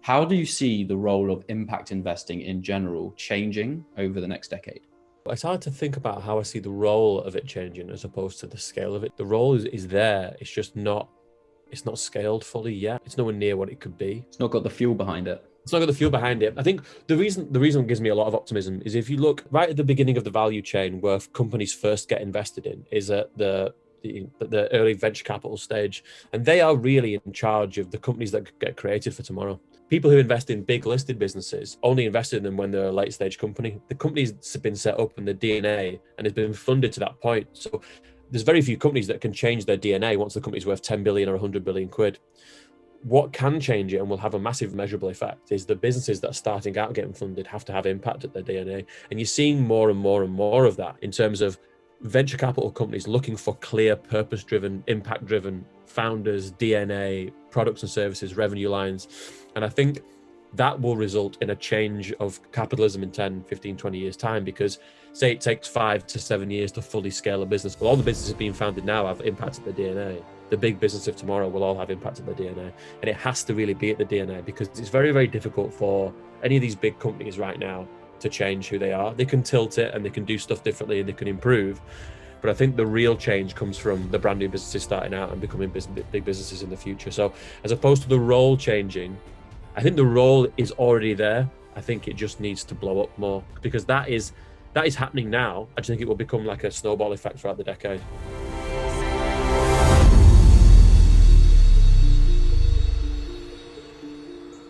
How do you see the role of impact investing in general changing over the next decade? It's hard to think about how I see the role of it changing as opposed to the scale of it. The role is there. It's just not, it's not scaled fully yet. It's nowhere near what it could be. It's not got the fuel behind it. It's not got the fuel behind it. I think the reason it gives me a lot of optimism is if you look right at the beginning of the value chain where companies first get invested in is at the early venture capital stage. And they are really in charge of the companies that get created for tomorrow. People who invest in big listed businesses only invested in them when they're a late stage company. The company's been set up in the DNA and has been funded to that point. So there's very few companies that can change their DNA once the company's worth 10 billion or 100 billion quid. What can change it and will have a massive measurable effect is the businesses that are starting out getting funded have to have impact at their DNA. And you're seeing more and more and more of that in terms of venture capital companies looking for clear, purpose-driven, impact-driven founders, DNA, products and services, revenue lines. And I think that will result in a change of capitalism in 10, 15, 20 years time, because say it takes 5 to 7 years to fully scale a business. Well, all the businesses being founded now have impacted their DNA. The big business of tomorrow will all have impact on their DNA. And it has to really be at the DNA because it's very, very difficult for any of these big companies right now to change who they are. They can tilt it and they can do stuff differently and they can improve. But I think the real change comes from the brand new businesses starting out and becoming big businesses in the future. So as opposed to the role changing, I think the role is already there. I think it just needs to blow up more because that is happening now. I just think it will become like a snowball effect throughout the decade.